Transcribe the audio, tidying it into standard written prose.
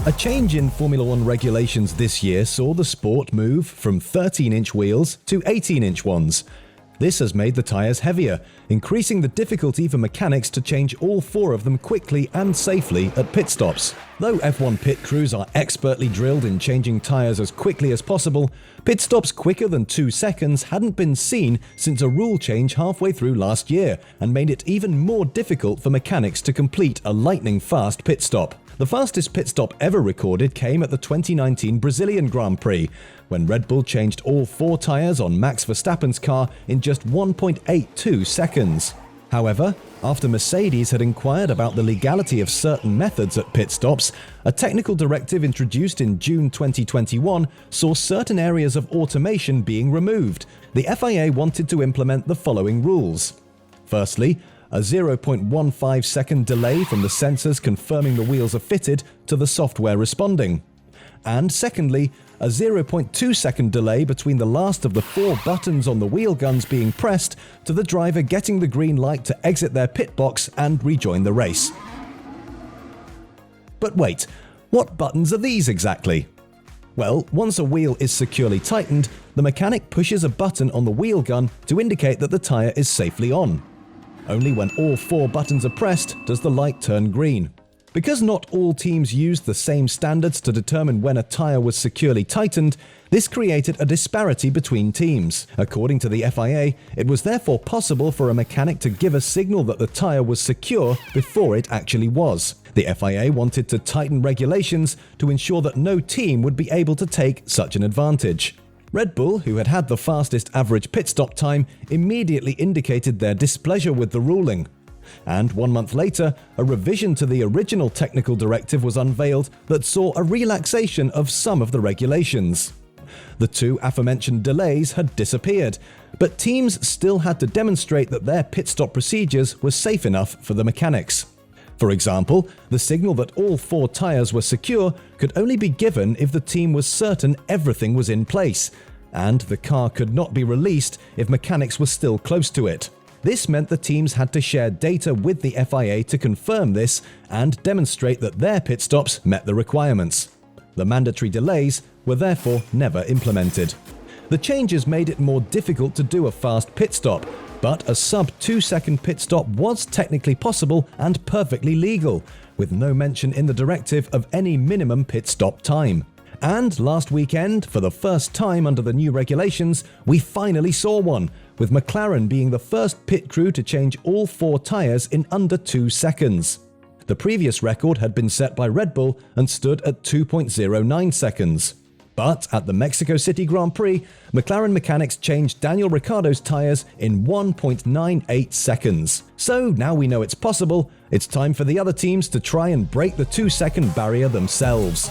A change in Formula One regulations this year saw the sport move from 13-inch wheels to 18-inch ones. This has made the tyres heavier, increasing the difficulty for mechanics to change all four of them quickly and safely at pit stops. Though F1 pit crews are expertly drilled in changing tyres as quickly as possible, pit stops quicker than 2 seconds hadn't been seen since a rule change halfway through last year, and made it even more difficult for mechanics to complete a lightning-fast pit stop. The fastest pit stop ever recorded came at the 2019 Brazilian Grand Prix, when Red Bull changed all 4 tyres on Max Verstappen's car in just 1.82 seconds. However, after Mercedes had inquired about the legality of certain methods at pit stops, a technical directive introduced in June 2021 saw certain areas of automation being removed. The FIA wanted to implement the following rules. Firstly, a 0.15 second delay from the sensors confirming the wheels are fitted to the software responding. And secondly, a 0.2 second delay between the last of the 4 buttons on the wheel guns being pressed to the driver getting the green light to exit their pit box and rejoin the race. But wait, what buttons are these exactly? Well, once a wheel is securely tightened, the mechanic pushes a button on the wheel gun to indicate that the tyre is safely on. Only when all 4 buttons are pressed does the light turn green. Because not all teams used the same standards to determine when a tyre was securely tightened, this created a disparity between teams. According to the FIA, it was therefore possible for a mechanic to give a signal that the tyre was secure before it actually was. The FIA wanted to tighten regulations to ensure that no team would be able to take such an advantage. Red Bull, who had the fastest average pit stop time, immediately indicated their displeasure with the ruling. And 1 month later, a revision to the original technical directive was unveiled that saw a relaxation of some of the regulations. The 2 aforementioned delays had disappeared, but teams still had to demonstrate that their pit stop procedures were safe enough for the mechanics. For example, the signal that all 4 tyres were secure could only be given if the team was certain everything was in place, and the car could not be released if mechanics were still close to it. This meant the teams had to share data with the FIA to confirm this and demonstrate that their pit stops met the requirements. The mandatory delays were therefore never implemented. The changes made it more difficult to do a fast pit stop, but a sub-2 second pit stop was technically possible and perfectly legal, with no mention in the directive of any minimum pit stop time. And last weekend, for the first time under the new regulations, we finally saw one, with McLaren being the first pit crew to change all 4 tyres in under 2 seconds. The previous record had been set by Red Bull and stood at 2.09 seconds. But at the Mexico City Grand Prix, McLaren mechanics changed Daniel Ricciardo's tyres in 1.98 seconds. So now we know it's possible, it's time for the other teams to try and break the 2-second barrier themselves.